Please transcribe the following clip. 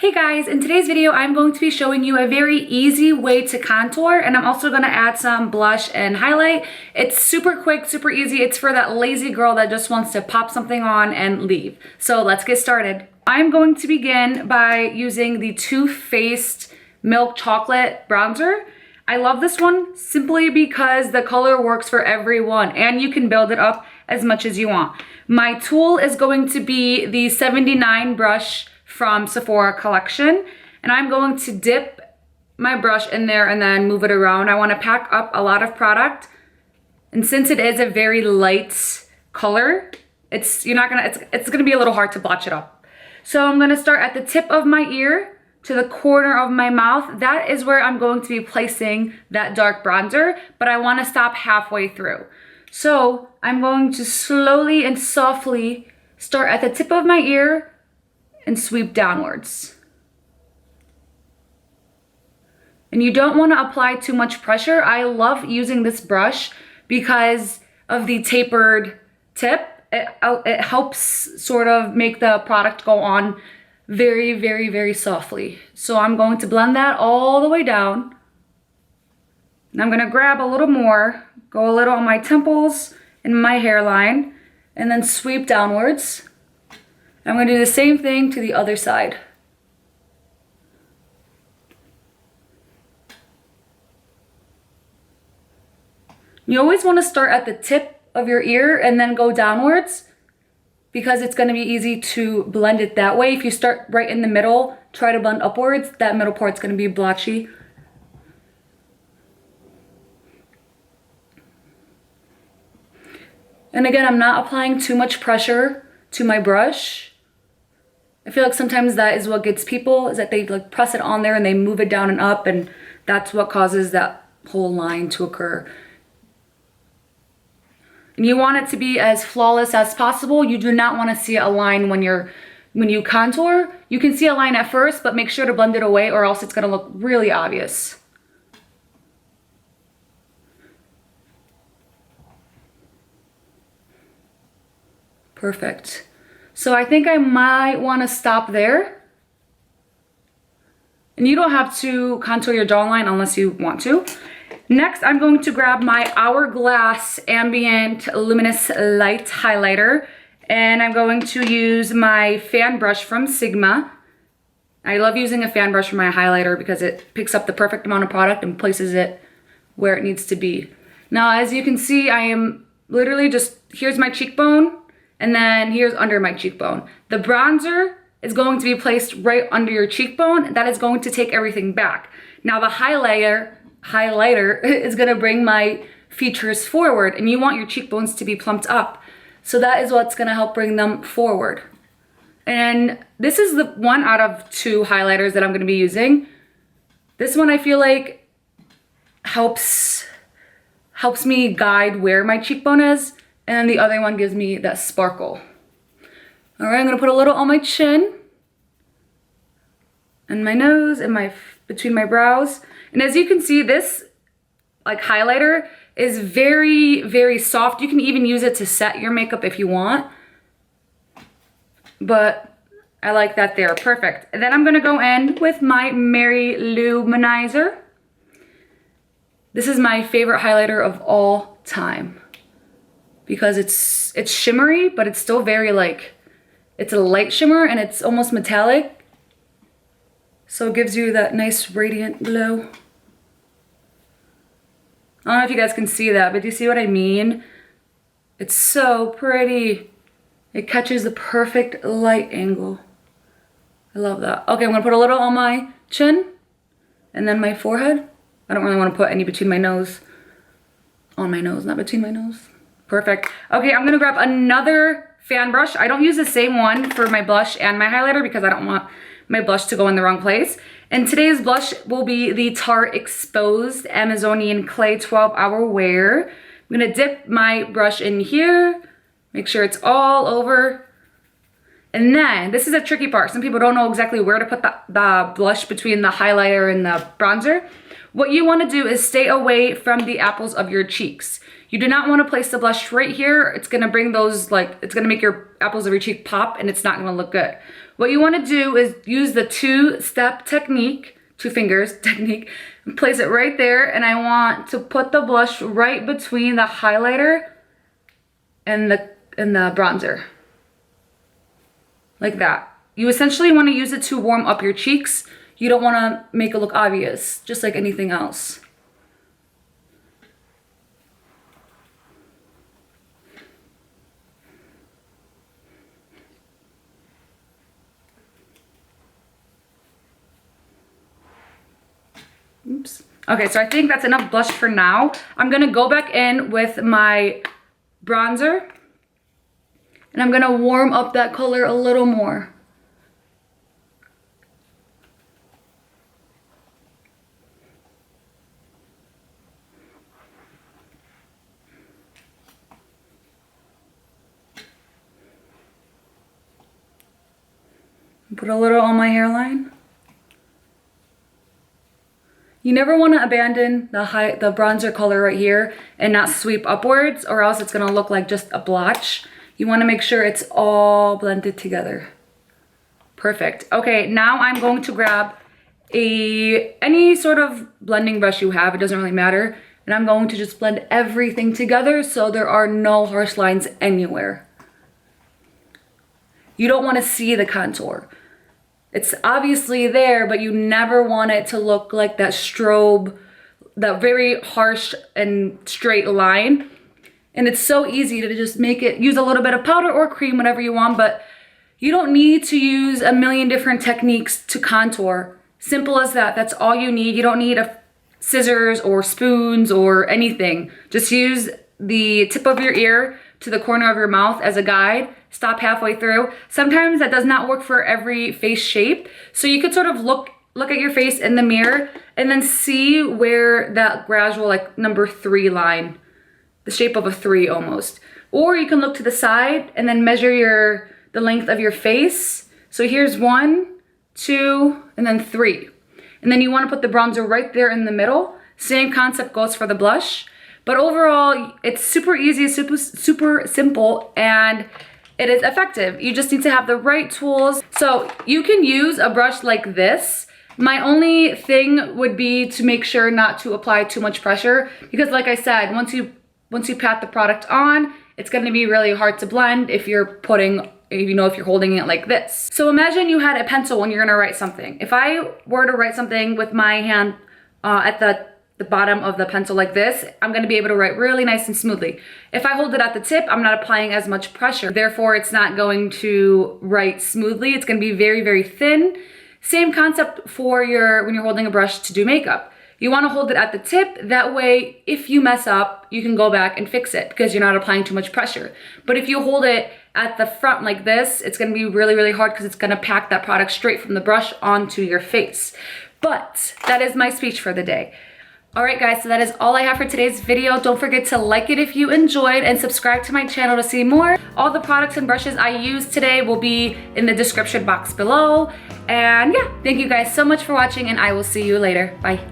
Hey guys, in today's video, I'm going to be showing you a very easy way to contour, and I'm also going to add some blush and highlight. It's super quick, super easy. It's for that lazy girl that just wants to pop something on and leave. So let's get started. I'm going to begin by using the Too Faced Milk Chocolate Bronzer. I love this one simply because the color works for everyone and you can build it up as much as you want. My tool is going to be the 79 brush from Sephora collection, and I'm going to dip my brush in there and then move it around. I want to pack up a lot of product, and since it is a very light color, it's gonna be a little hard to blotch it up. So I'm gonna start at the tip of my ear to the corner of my mouth. That is where I'm going to be placing that dark bronzer, but I want to stop halfway through. So I'm going to slowly and softly start at the tip of my ear and sweep downwards. And you don't want to apply too much pressure. I love using this brush because of the tapered tip. It helps sort of make the product go on very, very, very softly. So I'm going to blend that all the way down. And I'm going to grab a little more, go a little on my temples and my hairline, and then sweep downwards. I'm going to do the same thing to the other side. You always want to start at the tip of your ear and then go downwards because it's going to be easy to blend it that way. If you start right in the middle, try to blend upwards, that middle part's going to be blotchy. And again, I'm not applying too much pressure to my brush. I feel like sometimes that is what gets people, is that they like press it on there and they move it down and up, and that's what causes that whole line to occur. And you want it to be as flawless as possible. You do not want to see a line when you contour. You can see a line at first, but make sure to blend it away or else it's going to look really obvious. Perfect. So I think I might want to stop there. And you don't have to contour your jawline unless you want to. Next, I'm going to grab my Hourglass Ambient Luminous Light Highlighter. And I'm going to use my fan brush from Sigma. I love using a fan brush for my highlighter because it picks up the perfect amount of product and places it where it needs to be. Now, as you can see, I am literally just, here's my cheekbone. And then here's under my cheekbone. The bronzer is going to be placed right under your cheekbone. That is going to take everything back. Now the highlighter is gonna bring my features forward, and you want your cheekbones to be plumped up. So that is what's gonna help bring them forward. And this is the one out of two highlighters that I'm gonna be using. This one I feel like helps me guide where my cheekbone is. And the other one gives me that sparkle. All right, I'm gonna put a little on my chin and my nose and between my brows. And as you can see, this like highlighter is very, very soft. You can even use it to set your makeup if you want. But I like that there, perfect. And then I'm gonna go in with my Lou Manizer. This is my favorite highlighter of all time, because it's shimmery, but it's still very it's a light shimmer and it's almost metallic. So it gives you that nice radiant glow. I don't know if you guys can see that, but do you see what I mean? It's so pretty. It catches the perfect light angle. I love that. Okay, I'm gonna put a little on my chin and then my forehead. I don't really wanna put any between my nose. On my nose, not between my nose. Perfect. Okay, I'm gonna grab another fan brush. I don't use the same one for my blush and my highlighter because I don't want my blush to go in the wrong place. And today's blush will be the Tarte Exposed Amazonian Clay 12-Hour Wear. I'm gonna dip my brush in here, make sure it's all over. And then, this is a tricky part. Some people don't know exactly where to put the blush between the highlighter and the bronzer. What you wanna do is stay away from the apples of your cheeks. You do not want to place the blush right here. It's going to bring those, it's going to make your apples of your cheek pop and it's not going to look good. What you want to do is use the two-step technique, two fingers technique, and place it right there. And I want to put the blush right between the highlighter and the bronzer. Like that. You essentially want to use it to warm up your cheeks. You don't want to make it look obvious, just like anything else. Oops. Okay, so I think that's enough blush for now. I'm gonna go back in with my bronzer and I'm gonna warm up that color a little more. Put a little on my hairline. You never want to abandon the bronzer color right here and not sweep upwards, or else it's going to look like just a blotch. You want to make sure it's all blended together. Perfect. Okay, now I'm going to grab any sort of blending brush you have. It doesn't really matter. And I'm going to just blend everything together so there are no harsh lines anywhere. You don't want to see the contour. It's obviously there, but you never want it to look like that strobe, that very harsh and straight line. And it's so easy to just make it, use a little bit of powder or cream, whatever you want, but you don't need to use a million different techniques to contour. Simple as that. That's all you need. You don't need scissors or spoons or anything. Just use the tip of your ear to the corner of your mouth as a guide. Stop halfway through. Sometimes that does not work for every face shape. So you could sort of look at your face in the mirror and then see where that gradual, like number 3 line, the shape of a 3 almost. Or you can look to the side and then measure the length of your face. So here's 1, 2, and then 3. And then you want to put the bronzer right there in the middle. Same concept goes for the blush. But overall, it's super easy, super simple, and it is effective. You just need to have the right tools. So you can use a brush like this. My only thing would be to make sure not to apply too much pressure, because like I said, once you pat the product on, it's going to be really hard to blend if you're holding it like this. So imagine you had a pencil when you're going to write something. If I were to write something with my hand at the bottom of the pencil like this, I'm going to be able to write really nice and smoothly. If I hold it at the tip, I'm not applying as much pressure. Therefore, it's not going to write smoothly. It's going to be very, very thin. Same concept for when you're holding a brush to do makeup. You want to hold it at the tip. That way, if you mess up, you can go back and fix it because you're not applying too much pressure. But if you hold it at the front like this, it's going to be really, really hard because it's going to pack that product straight from the brush onto your face. But that is my speech for the day. All right, guys, so that is all I have for today's video. Don't forget to like it if you enjoyed and subscribe to my channel to see more. All the products and brushes I used today will be in the description box below. And yeah, thank you guys so much for watching, and I will see you later. Bye.